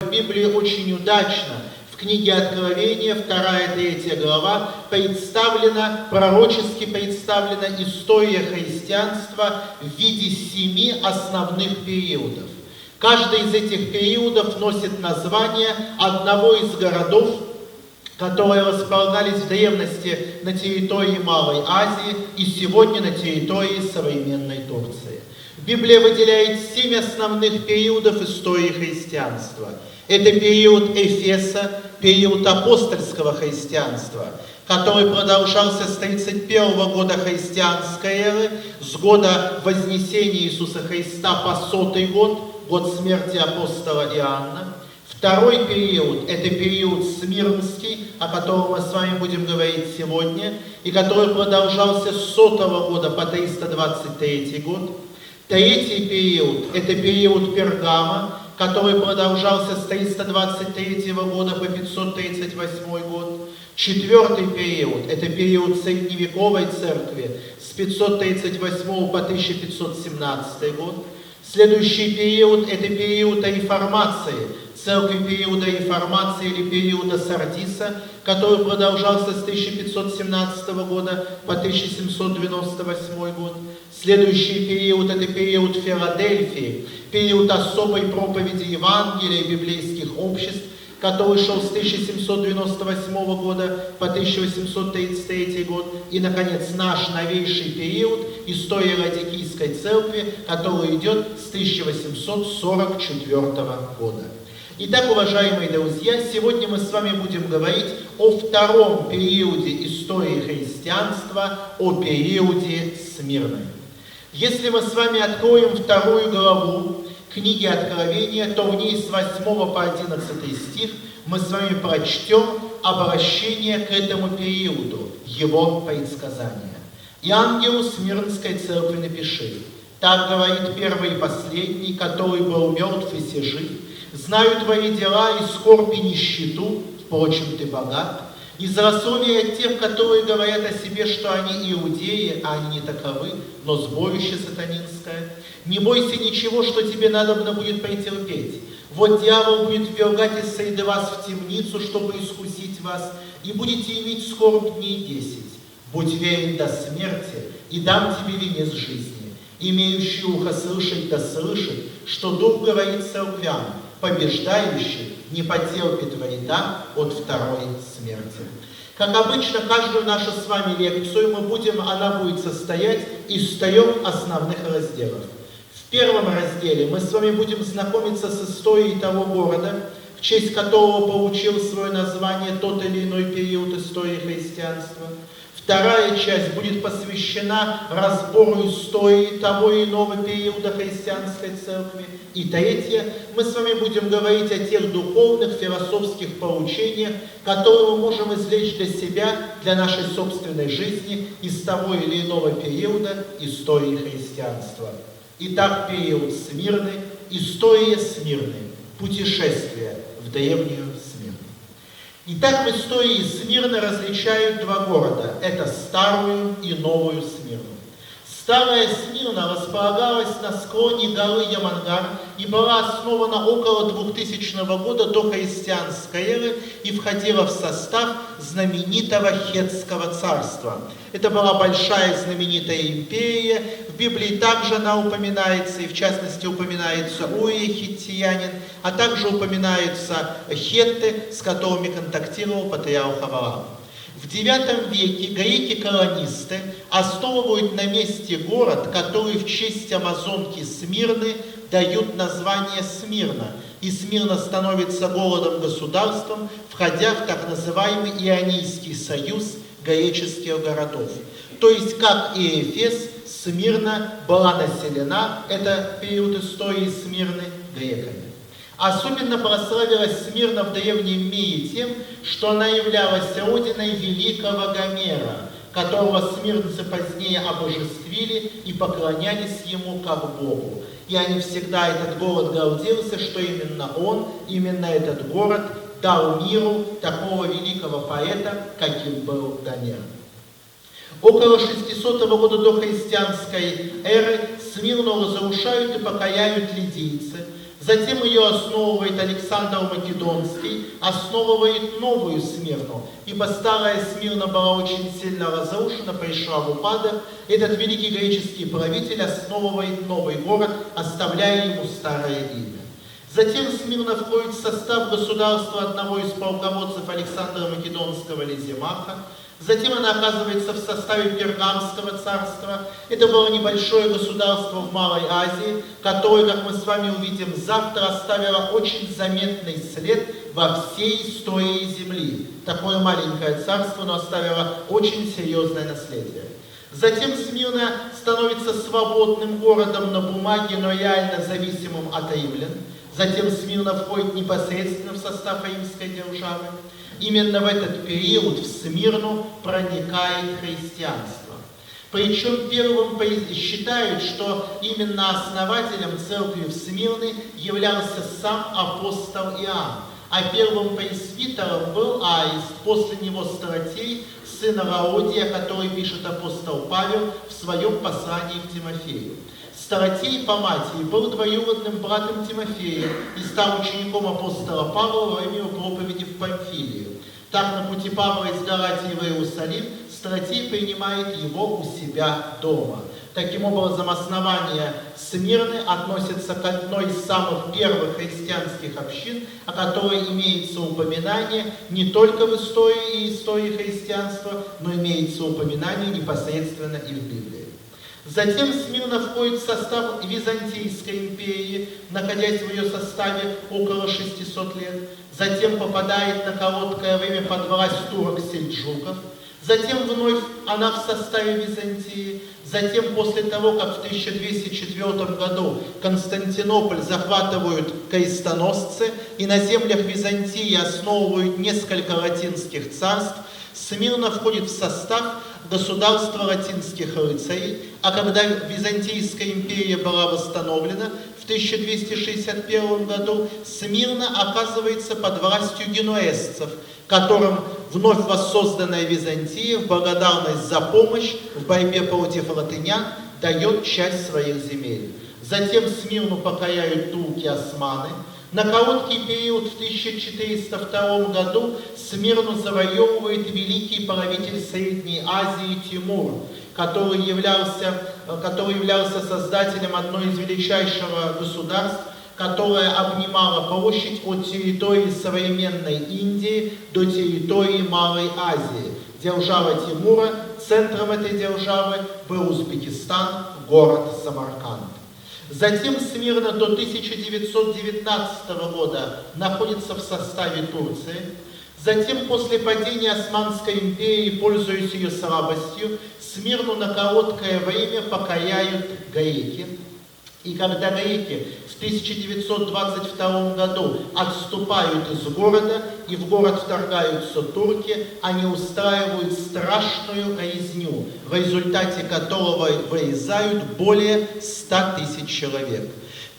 В Библии очень удачно в книге Откровения, 2-3 глава, пророчески представлена история христианства в виде 7 основных периодов. Каждый из этих периодов носит название одного из городов, которые располагались в древности на территории Малой Азии и сегодня на территории современной Турции. Библия выделяет 7 основных периодов истории христианства. Это период Эфеса, период апостольского христианства, который продолжался с 31 года христианской эры, с года Вознесения Иисуса Христа по 100-й год смерти апостола Иоанна. Второй период – это период Смирнский, о котором мы с вами будем говорить сегодня, и который продолжался с 100-го года по 323 год. Третий период – это период Пергама, который продолжался с 323 года по 538 год. Четвертый период – это период Средневековой церкви с 538 по 1517 год. Следующий период – это период реформации, церкви периода реформации или периода Сардиса, который продолжался с 1517 года по 1798 год. Следующий период – это период Филадельфии, период особой проповеди Евангелия и библейских обществ, который шел с 1798 года по 1833 год. И, наконец, наш новейший период – история Ладикийской церкви, который идет с 1844 года. Итак, уважаемые друзья, сегодня мы с вами будем говорить о втором периоде истории христианства, о периоде Смирны. Если мы с вами откроем 2 главу книги Откровения, то в ней с 8 по 11 стих мы с вами прочтем обращение к этому периоду, его предсказания. «И ангелу Смирнской церкви напиши: так говорит первый и последний, который был мертв и се жив. Знаю твои дела и скорбь и нищету, впрочем, ты богат. И злословие от тех, которые говорят о себе, что они иудеи, а они не таковы, но сборище сатанинское. Не бойся ничего, что тебе надобно будет претерпеть. Вот дьявол будет ввергать из среды вас в темницу, чтобы искусить вас, и будете иметь скорбь дней 10. Будь верен до смерти, и дам тебе венец жизни. Имеющий ухо слышать да слышит, что Дух говорит церквям. Побеждающий не потерпит вреда от второй смерти». Как обычно, каждую нашу с вами лекцию она будет состоять из 3 основных разделов. В первом разделе мы с вами будем знакомиться с историей того города, в честь которого получил свое название тот или иной период истории христианства. Вторая часть будет посвящена разбору истории того или иного периода христианской церкви. И третья, мы с вами будем говорить о тех духовных, философских поучениях, которые мы можем извлечь для себя, для нашей собственной жизни из того или иного периода истории христианства. Итак, период Смирны, история Смирны, путешествие в древнюю Смирну. Итак, в истории Смирны различают 2 города. Это Старую и Новую Смирну. Старая Смирна располагалась на склоне горы Ямангар и была основана около 2000 года до христианской эры и входила в состав знаменитого Хеттского царства. Это была большая знаменитая империя. В Библии также она упоминается, и в частности упоминается Урия хиттиянин, а также упоминаются хетты, с которыми контактировал патриарх Авраам. В IX веке греки-колонисты основывают на месте город, который в честь амазонки Смирны дают название Смирна. И Смирна становится городом-государством, входя в так называемый Ионийский союз греческих городов. То есть, как и Эфес, Смирна была населена, это период истории Смирны, греками. Особенно прославилась Смирна в древнем мире тем, что она являлась родиной великого Гомера, которого смирнцы позднее обожествили и поклонялись ему как Богу. И они всегда, этот город гордился, что именно он, именно этот город дал миру такого великого поэта, каким был Гомер. Около 600 года до христианской эры Смирну разрушают и покоряют лидийцы. Затем ее основывает Александр Македонский, основывает новую Смирну, ибо старая Смирна была очень сильно разрушена, пришла в упадок. Этот великий греческий правитель основывает новый город, оставляя ему старое имя. Затем Смирна входит в состав государства одного из полководцев Александра Македонского Лизимаха. Затем она оказывается в составе Пергамского царства. Это было небольшое государство в Малой Азии, которое, как мы с вами увидим завтра, оставило очень заметный след во всей истории Земли. Такое маленькое царство, но оставило очень серьезное наследие. Затем Смирна становится свободным городом на бумаге, но реально зависимым от римлян. Затем Смирна входит непосредственно в состав римской державы. Именно в этот период в Смирну проникает христианство. Причем первым считают, что именно основателем церкви в Смирне являлся сам апостол Иоанн, а первым пресвитером был Аист, после него Стратей, сын Раодия, который пишет апостол Павел в своем послании к Тимофею. Стратей по матери был двоюродным братом Тимофея и стал учеником апостола Павла во время его проповеди в Памфилию. Так, на пути Павла из Галатии в Иерусалим Стратей принимает его у себя дома. Таким образом, основание Смирны относится к одной из самых первых христианских общин, о которой имеется упоминание не только в истории и истории христианства, но имеется упоминание непосредственно и в Библии. Затем Смирна входит в состав Византийской империи, находясь в ее составе около 600 лет. Затем попадает на короткое время под власть турок-сельджуков. Затем вновь она в составе Византии. Затем, после того, как в 1204 году Константинополь захватывают крестоносцы и на землях Византии основывают несколько латинских царств, Смирна входит в состав государства латинских рыцарей, а когда Византийская империя была восстановлена в 1261 году, Смирна оказывается под властью генуэзцев, которым вновь воссозданная Византия в благодарность за помощь в борьбе против латынян дает часть своих земель. Затем Смирну покоряют турки-османы. На короткий период в 1402 году Смирну завоевывает великий правитель Средней Азии Тимур, который являлся создателем одной из величайших государств, которая обнимала площадь от территории современной Индии до территории Малой Азии. Держава Тимура, центром этой державы был Узбекистан, город Самарканд. Затем Смирна до 1919 года находится в составе Турции. Затем, после падения Османской империи, пользуясь ее слабостью, Смирну на короткое время покоряют греки. И когда греки в 1922 году отступают из города, и в город вторгаются турки, они устраивают страшную резню, в результате которого вырезают более 100 тысяч человек.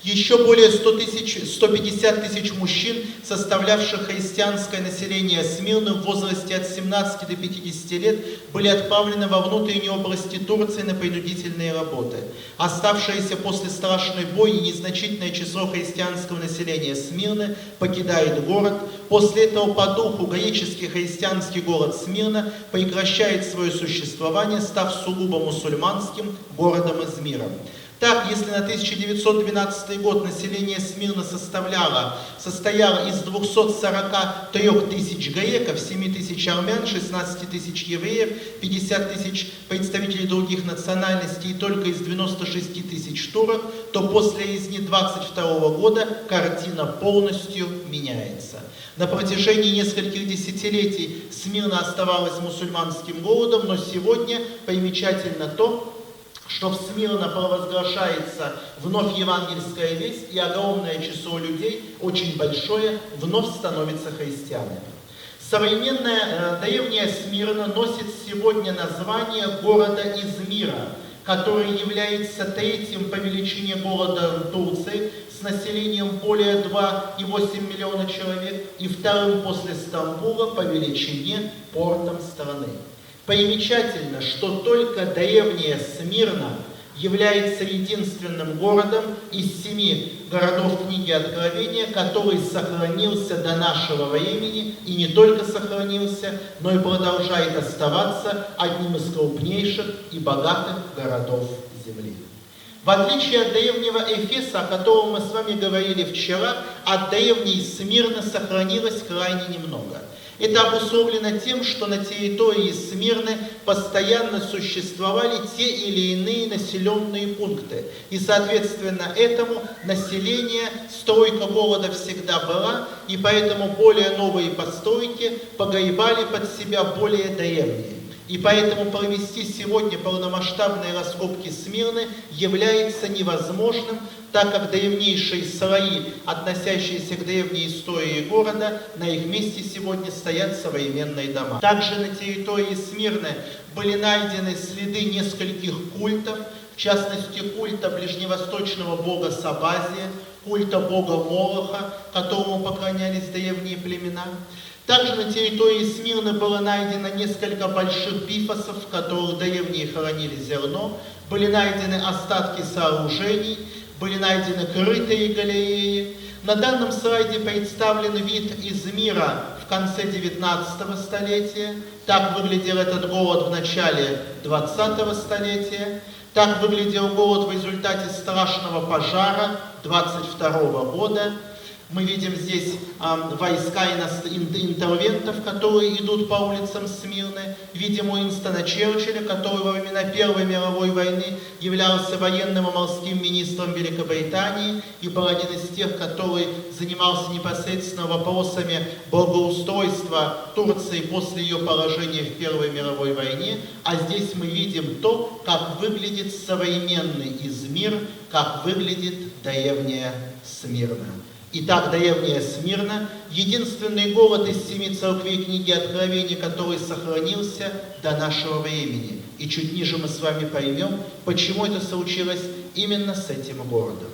Еще более 150 тысяч мужчин, составлявших христианское население Смирны в возрасте от 17 до 50 лет, были отправлены во внутренние области Турции на принудительные работы. Оставшееся после страшной бойни незначительное число христианского населения Смирны покидает город. После этого по духу греческий христианский город Смирна прекращает свое существование, став сугубо мусульманским городом Измиром. Так, если на 1912 год население Смирны состояло из 243 тысяч греков, 7 тысяч армян, 16 тысяч евреев, 50 тысяч представителей других национальностей и только из 96 тысяч турок, то после резни 22 года картина полностью меняется. На протяжении нескольких десятилетий Смирна оставалась мусульманским городом, но сегодня примечательно то, что в Смирна провозглашается вновь евангельская весть, и огромное число людей, очень большое, вновь становится христианами. Современная древняя Смирна носит сегодня название города Измира, который является третьим по величине городом Турции с населением более 2,8 миллиона человек и вторым после Стамбула по величине портом страны. Примечательно, что только древняя Смирна является единственным городом из 7 городов книги Откровения, который сохранился до нашего времени, и не только сохранился, но и продолжает оставаться одним из крупнейших и богатых городов земли. В отличие от древнего Эфеса, о котором мы с вами говорили вчера, от древней Смирны сохранилось крайне немного. Это обусловлено тем, что на территории Смирны постоянно существовали те или иные населенные пункты. И, соответственно, этому население, стройка города всегда была, и поэтому более новые постройки погребали под себя более древние. И поэтому провести сегодня полномасштабные раскопки Смирны является невозможным, так как древнейшие слои, относящиеся к древней истории города, на их месте сегодня стоят современные дома. Также на территории Смирны были найдены следы нескольких культов, в частности культа ближневосточного бога Сабазия, культа бога Молоха, которому поклонялись древние племена. Также на территории Смирны было найдено несколько больших бифосов, в которых древние хоронили зерно, были найдены остатки сооружений, были найдены крытые галереи. На данном слайде представлен вид из мира в конце 19 столетия. Так выглядел этот город в начале 20 столетия. Так выглядел город в результате страшного пожара 22 года. Мы видим здесь войска интервентов, которые идут по улицам Смирны. Видим Уинстона Черчилля, который во времена Первой мировой войны являлся военным и морским министром Великобритании и был один из тех, который занимался непосредственно вопросами благоустройства Турции после ее поражения в Первой мировой войне. А здесь мы видим то, как выглядит современный Измир, как выглядит древняя Смирна. Итак, древняя Смирна – единственный город из 7 церквей книги Откровения, который сохранился до нашего времени. И чуть ниже мы с вами поймем, почему это случилось именно с этим городом.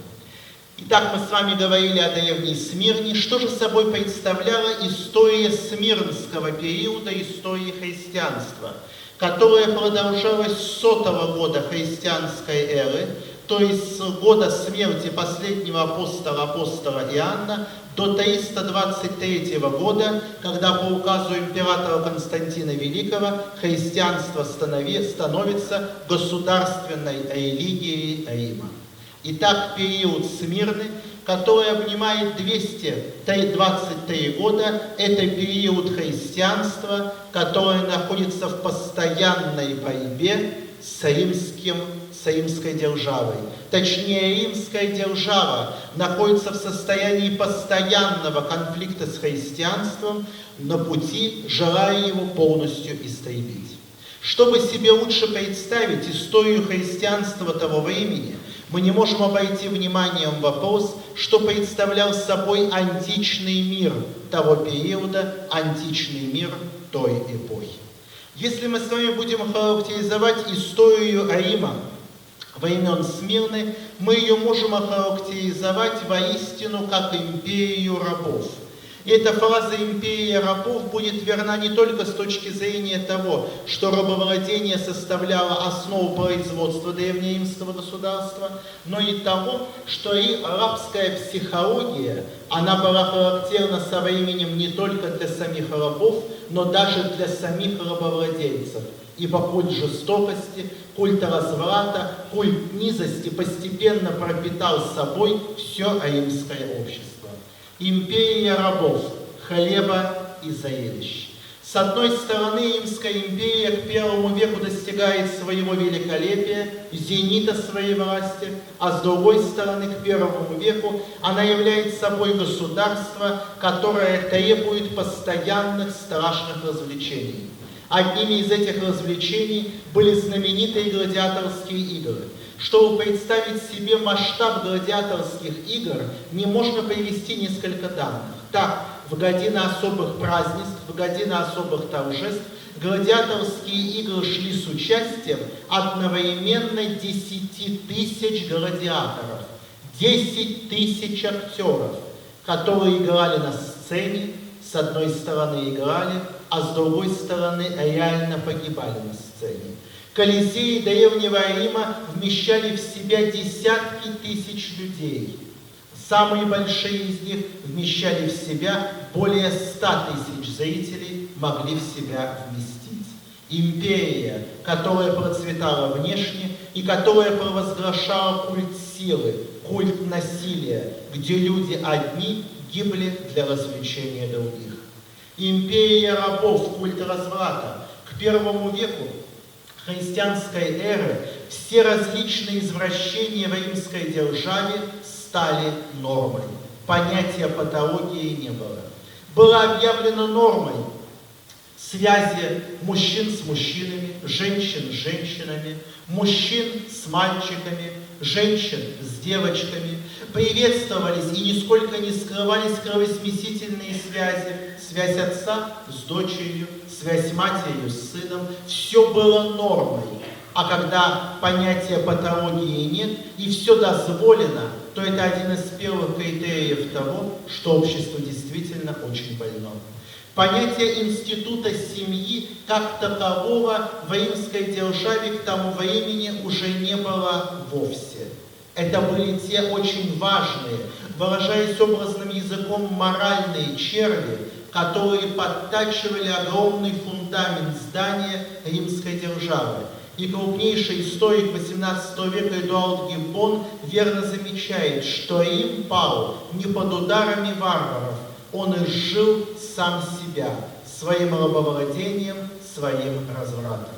Итак, мы с вами говорили о древней Смирне. Что же собой представляла история смирнского периода, истории христианства, которая продолжалась с 100 года христианской эры, то есть с года смерти последнего апостола Иоанна до 323 года, когда по указу императора Константина Великого христианство становится государственной религией Рима. Итак, период Смирны, который обнимает 223 года, это период христианства, которое находится в постоянной борьбе с римской державой. Точнее, римская держава находится в состоянии постоянного конфликта с христианством на пути, желая его полностью истребить. Чтобы себе лучше представить историю христианства того времени, мы не можем обойти вниманием вопрос, что представлял собой античный мир того периода, античный мир той эпохи. Если мы с вами будем характеризовать историю Рима времен Смирны, мы ее можем охарактеризовать воистину как империю рабов. И эта фраза «империя рабов» будет верна не только с точки зрения того, что рабовладение составляло основу производства древнеримского государства, но и того, что и рабская психология, она была характерна со временем не только для самих рабов, но даже для самих рабовладельцев. Ибо культ жестокости, культ разврата, культ низости постепенно пропитал собой все римское общество. Империя рабов, хлеба и зрелищ. С одной стороны, Римская империя к первому веку достигает своего великолепия, зенита своей власти, а с другой стороны, к первому веку она является собой государство, которое требует постоянных страшных развлечений. Одними из этих развлечений были знаменитые гладиаторские игры. Чтобы представить себе масштаб гладиаторских игр, не можно привести несколько данных. Так, в годины особых празднеств, в годины особых торжеств гладиаторские игры шли с участием одновременно 10 тысяч гладиаторов, 10 тысяч актеров, которые играли на сцене, с одной стороны играли, а с другой стороны реально погибали на сцене. Колизеи древнего Рима вмещали в себя десятки тысяч людей. Самые большие из них вмещали в себя более 100 тысяч зрителей, могли в себя вместить. Империя, которая процветала внешне и которая провозглашала культ силы, культ насилия, где люди одни гибли для развлечения других. Империя рабов, культ разврата. К первому веку христианской эры все различные извращения в римской державе стали нормой. Понятия патологии не было. Было объявлено нормой связи мужчин с мужчинами, женщин с женщинами, мужчин с мальчиками, женщин с девочками. Приветствовались и нисколько не скрывались кровосмесительные связи, связь отца с дочерью, связь матери с сыном. Все было нормой. А когда понятия патологии нет и все дозволено, то это один из первых критериев того, что общество действительно очень больно. Понятие института семьи как такового в римской державе к тому времени уже не было вовсе. Это были те очень важные, выражаясь образным языком, моральные черви, которые подтачивали огромный фундамент здания римской державы. И крупнейший историк XVIII века Эдуард Гиббон верно замечает, что Рим пал не под ударами варваров, он изжил сам себя своим рабовладением, своим развратом.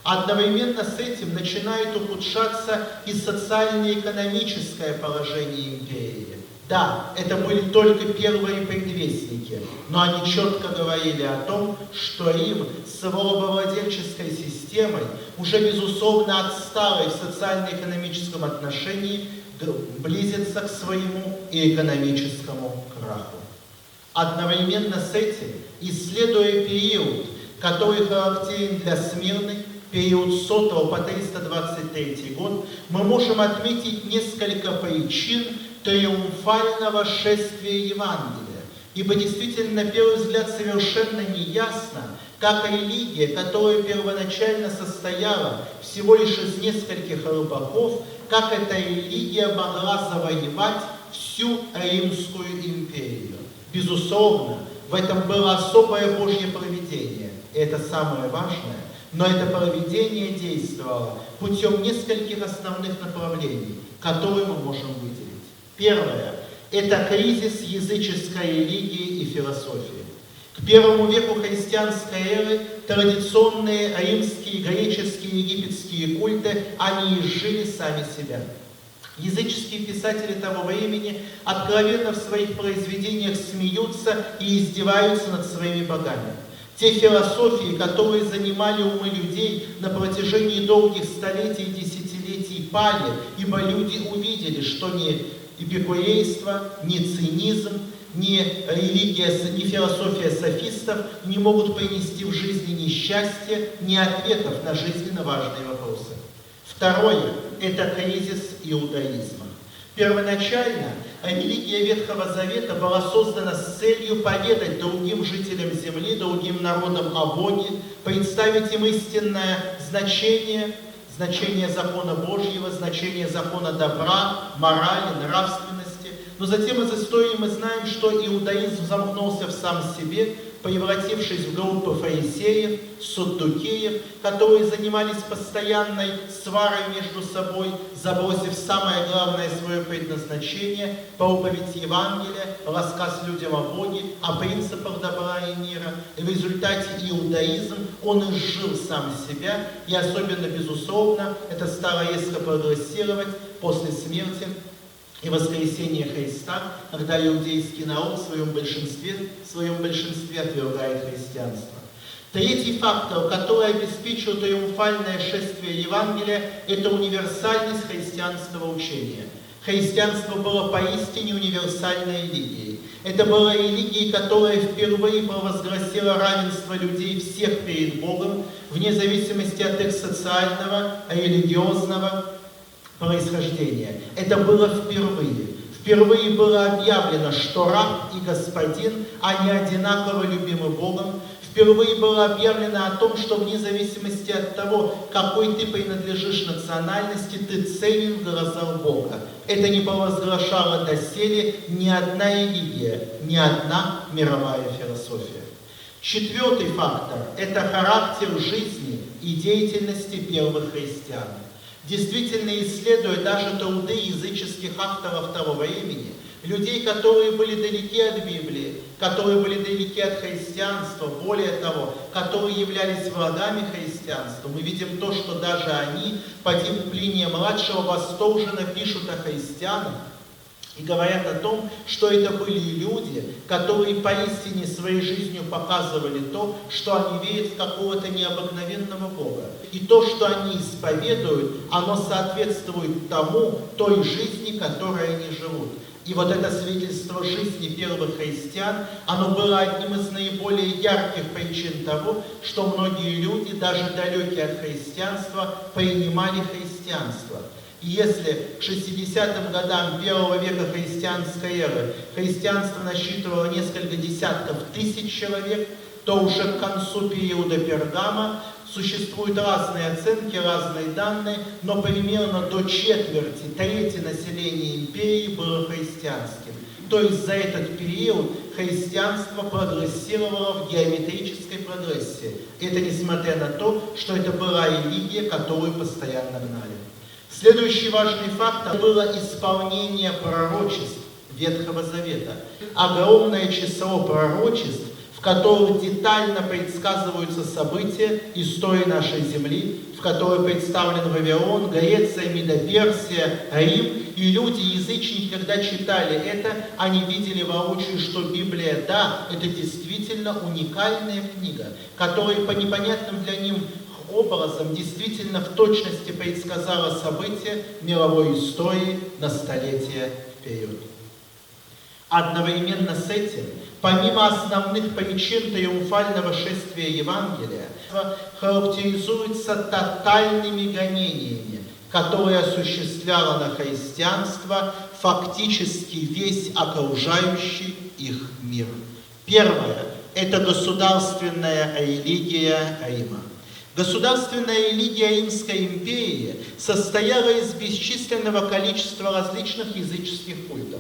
Одновременно с этим начинает ухудшаться и социально-экономическое положение империи. Да, это были только первые предвестники, но они четко говорили о том, что Рим с его рабовладельческой системой уже безусловно отсталый в социально-экономическом отношении близится к своему и экономическому краху. Одновременно с этим, исследуя период, который характерен для Смирны, период с 100 по 323 год, мы можем отметить несколько причин триумфального шествия Евангелия. Ибо действительно, на первый взгляд, совершенно неясно, как религия, которая первоначально состояла всего лишь из нескольких рыбаков, как эта религия могла завоевать всю Римскую империю. Безусловно, в этом было особое Божье провидение, и это самое важное, но это провидение действовало путем нескольких основных направлений, которые мы можем выделить. Первое – это кризис языческой религии и философии. К первому веку христианской эры традиционные римские, греческие, египетские культы, они изжили сами себя. Языческие писатели того времени откровенно в своих произведениях смеются и издеваются над своими богами. Те философии, которые занимали умы людей на протяжении долгих столетий и десятилетий, пали, ибо люди увидели, что ни эпикурейство, ни цинизм, ни религия, ни философия софистов не могут принести в жизни ни счастья, ни ответов на жизненно важные вопросы. Второе – это кризис иудаизма. Первоначально религия Ветхого Завета была создана с целью поведать другим жителям земли, другим народам о Боге, представить им истинное значение закона Божьего, значение закона добра, морали, нравственности. Но затем из истории мы знаем, что иудаизм замкнулся в сам себе, превратившись в группы фарисеев, саддукеев, которые занимались постоянной сварой между собой, забросив самое главное свое предназначение – проповедь Евангелия, рассказ людям о Боге, о принципах добра и мира. И в результате иудаизм, он изжил сам себя, и особенно, безусловно, это стало резко прогрессировать после смерти и воскресения Христа, когда иудейский народ в своем большинстве отвергает христианство. Третий фактор, который обеспечил триумфальное шествие Евангелия, это универсальность христианского учения. Христианство было поистине универсальной религией. Это была религия, которая впервые провозгласила равенство людей всех перед Богом, вне зависимости от их социального, религиозного происхождения. Это было впервые. Впервые было объявлено, что раб и господин, они одинаково любимы Богом. Впервые было объявлено о том, что вне зависимости от того, какой ты принадлежишь национальности, ты ценен в глазах Бога. Это не провозглашала доселе ни одна религия, ни одна мировая философия. Четвертый фактор – это характер жизни и деятельности первых христиан. Действительно, исследуя даже труды языческих авторов того времени, людей, которые были далеки от Библии, которые были далеки от христианства, более того, которые являлись врагами христианства, мы видим то, что даже они, по типу Плиния-младшего, восторженно пишут о христианах и говорят о том, что это были люди, которые поистине своей жизнью показывали то, что они верят в какого-то необыкновенного Бога. И то, что они исповедуют, оно соответствует той жизни, которой они живут. И вот это свидетельство жизни первых христиан, оно было одним из наиболее ярких причин того, что многие люди, даже далекие от христианства, принимали христианство. И если к 60-м годам первого века христианской эры христианство насчитывало несколько десятков тысяч человек, то уже к концу периода Пергама существуют разные оценки, разные данные, но примерно до трети населения империи было христианским. То есть за этот период христианство прогрессировало в геометрической прогрессии. Это несмотря на то, что это была религия, которую постоянно гнали. Следующий важный фактор было исполнение пророчеств Ветхого Завета. Огромное число пророчеств, в которых детально предсказываются события истории нашей земли, в которой представлен Вавилон, Греция, Медоперсия, Рим. И люди, язычники, когда читали это, они видели воочию, что Библия, да, это действительно уникальная книга, которая по непонятным для них образом действительно в точности предсказала события мировой истории на столетия вперед. Одновременно с этим, помимо основных причин триумфального шествия Евангелия, характеризуется тотальными гонениями, которые осуществляло на христианство фактически весь окружающий их мир. Первое – это государственная религия Рима. Государственная религия Римской империи состояла из бесчисленного количества различных языческих культов.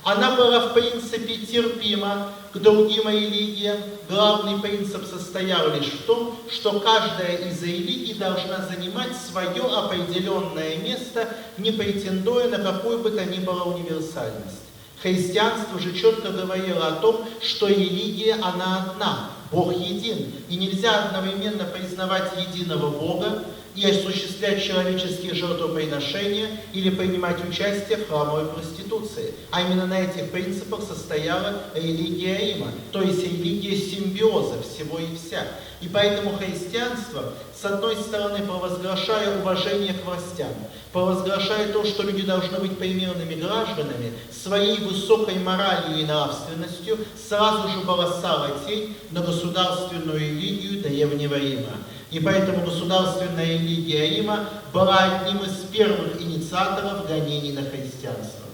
Она была в принципе терпима к другим религиям. Главный принцип состоял лишь в том, что каждая из религий должна занимать свое определенное место, не претендуя на какую бы то ни было универсальность. Христианство же четко говорило о том, что религия, она одна, Бог един, и нельзя одновременно признавать единого Бога и осуществлять человеческие жертвоприношения или принимать участие в храмовой проституции. А именно на этих принципах состояла религия Рима, то есть религия симбиоза всего и вся. И поэтому христианство, с одной стороны, провозглашая уважение к властям, провозглашая то, что люди должны быть примерными гражданами, своей высокой моралью и нравственностью сразу же бросала тень на государственную религию Древнего Рима. И поэтому государственная религия Рима была одним из первых инициаторов гонений на христианство.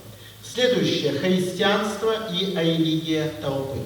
Следующее – христианство и религия толпы.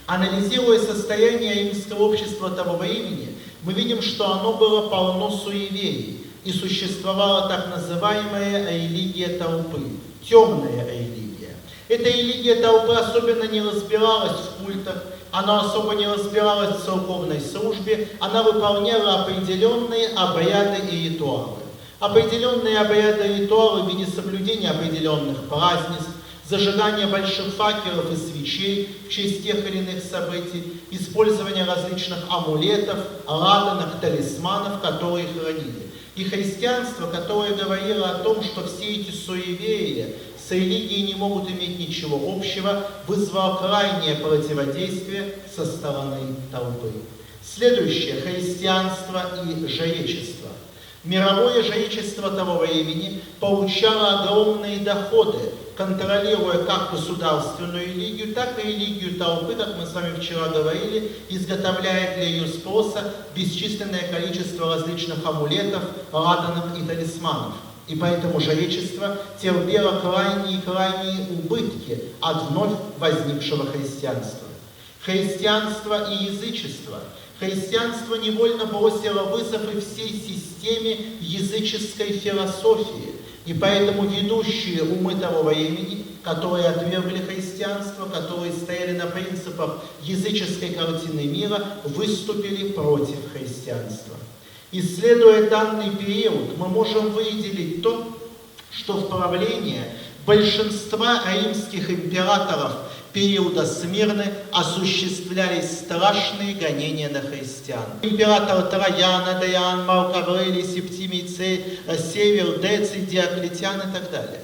Анализируя состояние римского общества того времени, мы видим, что оно было полно суеверий, и существовала так называемая религия толпы, темная религия. Эта религия толпы особенно не разбиралась в культах, она особо не разбиралась в церковной службе, она выполняла определенные обряды и ритуалы. Определенные обряды и ритуалы в виде соблюдения определенных празднеств, зажигание больших факелов и свечей в честь тех или иных событий, использование различных амулетов, ладанок, талисманов, которые хранили. И христианство, которое говорило о том, что все эти суеверия с религией не могут иметь ничего общего, вызвало крайнее противодействие со стороны толпы. Следующее – христианство и жречество. Мировое жречество того времени получало огромные доходы, контролируя как государственную религию, так и религию толпы, как мы с вами вчера говорили, изготовляя для ее спроса бесчисленное количество различных амулетов, ладанок и талисманов. И поэтому жречество терпело крайние убытки от вновь возникшего христианства. христианство и язычество. Христианство невольно бросило вызов и всей системе языческой философии. И поэтому ведущие умы того времени, которые отвергли христианство, которые стояли на принципах языческой картины мира, выступили против христианства. Исследуя данный период, мы можем выделить то, что в правлении большинства римских императоров периода Смирны осуществлялись страшные гонения на христиан. Император Троян, Адриан, Марк Аврелий, Септимий, Север, Деций, Диоклетиан и так далее.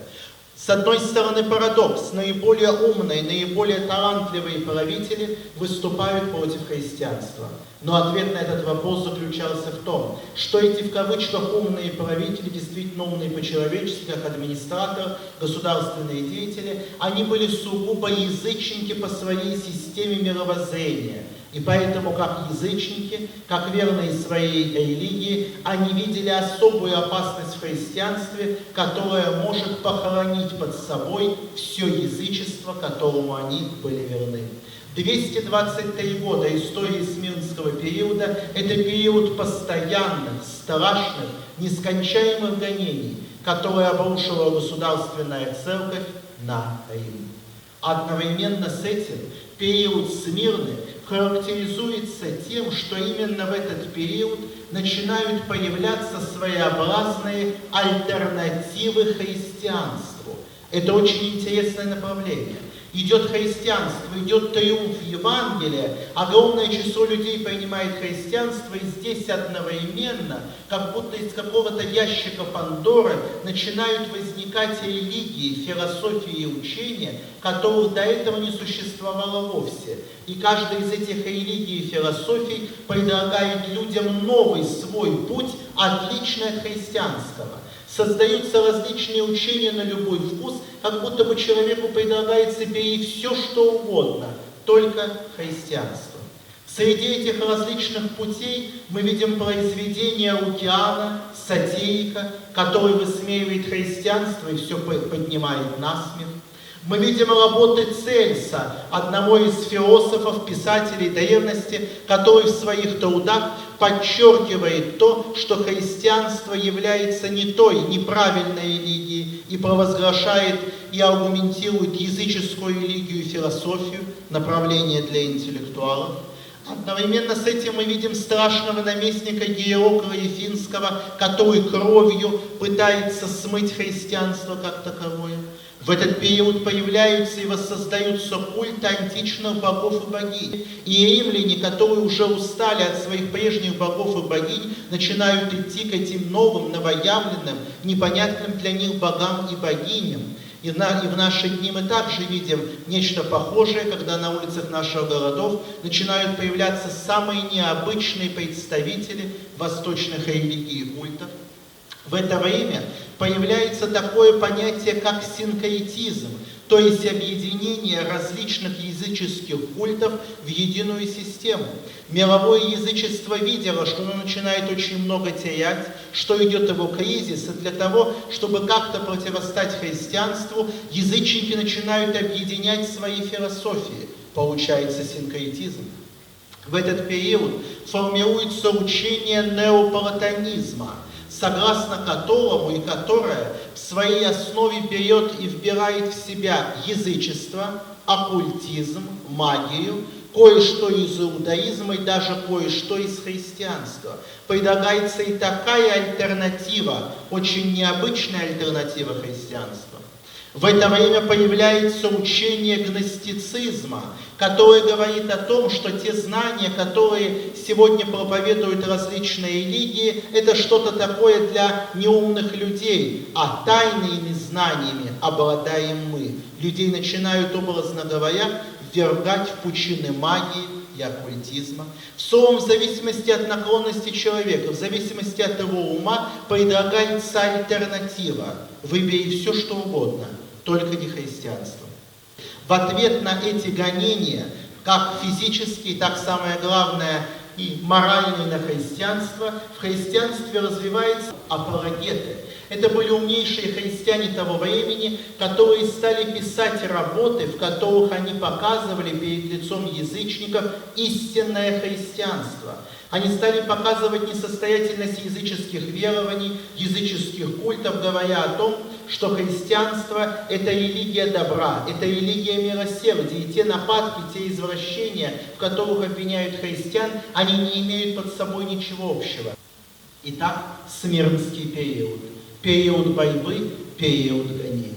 С одной стороны, парадокс. Наиболее умные, наиболее талантливые правители выступают против христианства. Но ответ на этот вопрос заключался в том, что эти в кавычках умные правители, действительно умные по-человечески, как администратор, государственные деятели, они были сугубо язычники по своей системе мировоззрения. И поэтому, как язычники, как верные своей религии, они видели особую опасность в христианстве, которая может похоронить под собой все язычество, которому они были верны. 223 года истории Смирнского периода – это период постоянных, страшных, нескончаемых гонений, которые обрушила государственная церковь на Рим. Одновременно с этим период Смирны характеризуется тем, что именно в этот период начинают появляться своеобразные альтернативы христианству. Это очень интересное направление. Идет христианство, идет триумф Евангелия, огромное число людей принимает христианство, и здесь одновременно, как будто из какого-то ящика Пандоры, начинают возникать религии, философии и учения, которых до этого не существовало вовсе. И каждая из этих религий и философий предлагает людям новый свой путь, отличный от христианского. Создаются различные учения на любой вкус, как будто бы человеку предлагается перейти все, что угодно, только христианство. Среди этих различных путей мы видим произведения Лукиана, сатирика, который высмеивает христианство и все поднимает насмех. Мы видим работы Цельса, одного из философов, писателей древности, который в своих трудах подчеркивает то, что христианство является не той неправильной религией и провозглашает и аргументирует языческую религию и философию, направление для интеллектуалов. Одновременно с этим мы видим страшного наместника Геокра Ефинского, который кровью пытается смыть христианство как таковое. В этот период появляются и воссоздаются культы античных богов и богинь. И римляне, которые уже устали от своих прежних богов и богинь, начинают идти к этим новым, новоявленным, непонятным для них богам и богиням. И в наши дни мы также видим нечто похожее, когда на улицах наших городов начинают появляться самые необычные представители восточных религий и культов. В это время появляется такое понятие, как синкретизм, то есть объединение различных языческих культов в единую систему. Мировое язычество видело, что оно начинает очень много терять, что идет его кризис, и для того, чтобы как-то противостать христианству, язычники начинают объединять свои философии. Получается синкретизм. В этот период формируется учение неоплатонизма, согласно которому и которое в своей основе берет и вбирает в себя язычество, оккультизм, магию, кое-что из иудаизма и даже кое-что из христианства. Предлагается и такая альтернатива, очень необычная альтернатива христианства. В это время появляется учение гностицизма, которое говорит о том, что те знания, которые сегодня проповедуют различные религии, это что-то такое для неумных людей, а тайными знаниями обладаем мы. Людей начинают, образно говоря, ввергать в пучины магии и оккультизма. Словом, в зависимости от наклонности человека, в зависимости от его ума, предлагается альтернатива. Выбери все, что угодно, только не христианство. В ответ на эти гонения, как физические, так самое главное, и моральной на христианство, в христианстве развиваются апологеты. Это были умнейшие христиане того времени, которые стали писать работы, в которых они показывали перед лицом язычников истинное христианство. Они стали показывать несостоятельность языческих верований, языческих культов, говоря о том, что христианство – это религия добра, это религия милосердия, и те нападки, те извращения, в которых обвиняют христиан, они не имеют под собой ничего общего. Итак, Смирнский период. Период борьбы, период гонений.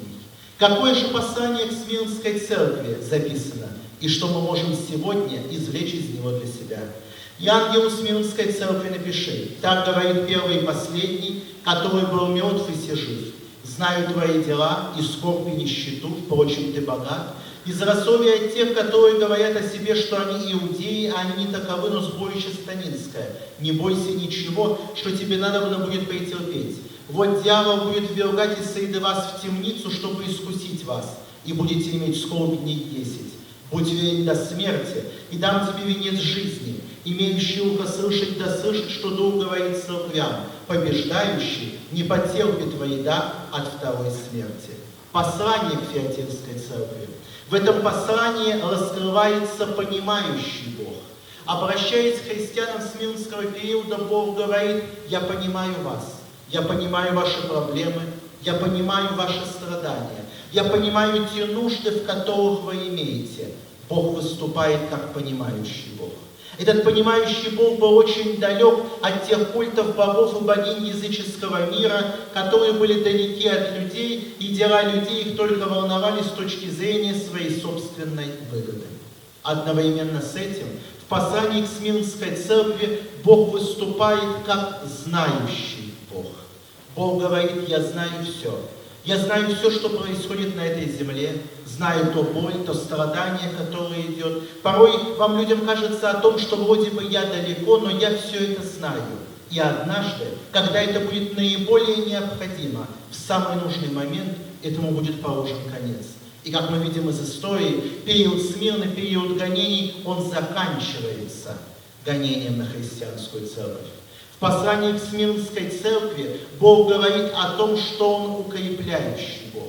Какое же послание к Смирнской церкви записано, и что мы можем сегодня извлечь из него для себя? «И ангелу Смирнской церкви напиши, так говорит первый и последний, который был мертв и се жив. Знаю твои дела, и скорбь и нищету, впрочем, ты богат. Из рассовия тех, которые говорят о себе, что они иудеи, а они не таковы, но сборище сатанинское. Не бойся ничего, что тебе надо будет претерпеть. Вот дьявол будет ввергать из среды вас в темницу, чтобы искусить вас, и будете иметь скорбь дней 10. Будь верен до смерти, и дам тебе венец жизни. Имеющий ухо слышать, да слышит, что Дух говорит церквям. Побеждающий не потерпит вреда от второй смерти». Послание к Фиатирской церкви. В этом послании раскрывается понимающий Бог. Обращаясь к христианам Смирнского периода, Бог говорит: «Я понимаю вас, я понимаю ваши проблемы, я понимаю ваши страдания, я понимаю те нужды, в которых вы имеете». Бог выступает как понимающий Бог. Этот понимающий Бог был очень далек от тех культов богов и богинь языческого мира, которые были далеки от людей, и дела людей их только волновали с точки зрения своей собственной выгоды. Одновременно с этим в послании к Смирнской церкви Бог выступает как знающий Бог. Бог говорит: «Я знаю все. Я знаю все, что происходит на этой земле, знаю то боль, то страдание, которое идет. Порой вам, людям, кажется о том, что вроде бы я далеко, но я все это знаю. И однажды, когда это будет наиболее необходимо, в самый нужный момент этому будет положен конец». И как мы видим из истории, период Смирны, период гонений, он заканчивается гонением на христианскую церковь. В послании к Смирнской церкви Бог говорит о том, что Он укрепляющий Бог.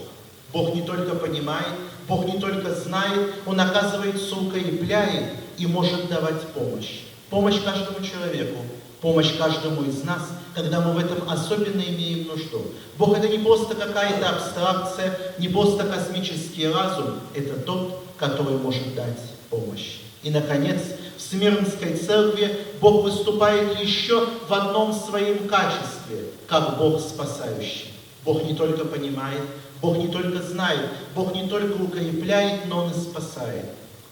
Бог не только понимает, Бог не только знает, Он, оказывается, укрепляет и может давать помощь. Помощь каждому человеку, помощь каждому из нас, когда мы в этом особенно имеем нужду. Бог — это не просто какая-то абстракция, не просто космический разум, это тот, который может дать помощь. И, наконец, в Смирнской церкви Бог выступает еще в одном своем качестве, как Бог спасающий. Бог не только понимает, Бог не только знает, Бог не только укрепляет, но Он и спасает.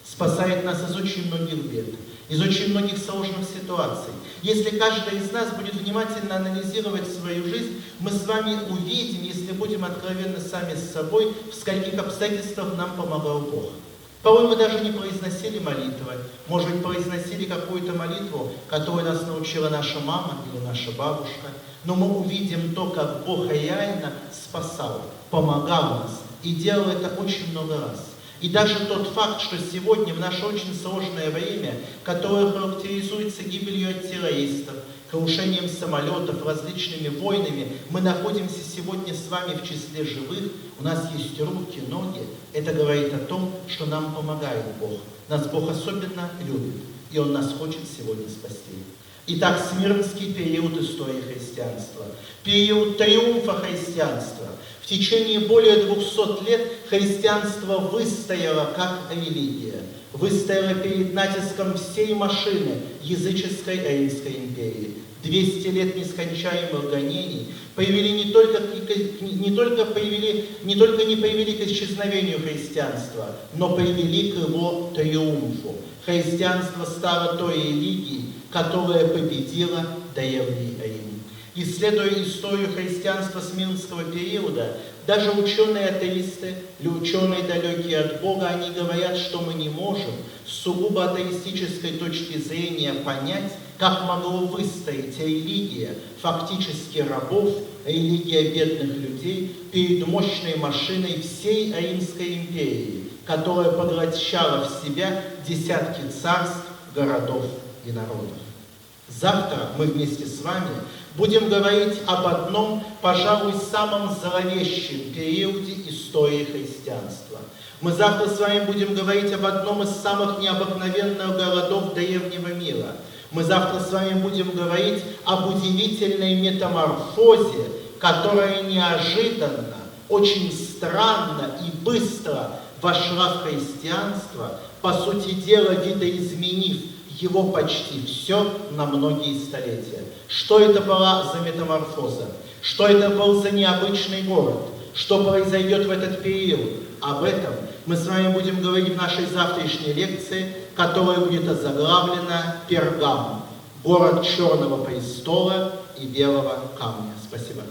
Спасает нас из очень многих бед, из очень многих сложных ситуаций. Если каждый из нас будет внимательно анализировать свою жизнь, мы с вами увидим, если будем откровенны сами с собой, в скольких обстоятельствах нам помогал Бог. Порой мы даже не произносили молитвы, может быть, произносили какую-то молитву, которую нас научила наша мама или наша бабушка, но мы увидим то, как Бог реально спасал, помогал нас и делал это очень много раз. И даже тот факт, что сегодня, в наше очень сложное время, которое характеризуется гибелью от террористов, крушением самолетов, различными войнами, мы находимся сегодня с вами в числе живых, у нас есть руки, ноги. Это говорит о том, что нам помогает Бог. Нас Бог особенно любит, и Он нас хочет сегодня спасти. Итак, Смирнский период истории христианства, период триумфа христианства. В течение более 200 лет христианство выстояло как религия, выстояло перед натиском всей машины языческой Римской империи. 200 лет нескончаемых гонений привели не только не привели к исчезновению христианства, но привели к его триумфу. Христианство стало той религией, которая победила древний Рим. Исследуя историю христианства Смирнского периода, даже ученые-атеисты или ученые, далекие от Бога, они говорят, что мы не можем с сугубо атеистической точки зрения понять, как могло выстоять религия фактически рабов, религия бедных людей перед мощной машиной всей Римской империи, которая поглощала в себя десятки царств, городов и народов. Завтра мы вместе с вами будем говорить об одном, пожалуй, самом зловещем периоде истории христианства. Мы завтра с вами будем говорить об одном из самых необыкновенных городов древнего мира. Мы завтра с вами будем говорить об удивительной метаморфозе, которая неожиданно, очень странно и быстро вошла в христианство, по сути дела, видоизменив его почти все на многие столетия. Что это была за метаморфоза? Что это был за необычный город? Что произойдет в этот период? Об этом мы с вами будем говорить в нашей завтрашней лекции, которая будет озаглавлена «Пергам. Город черного престола и белого камня». Спасибо.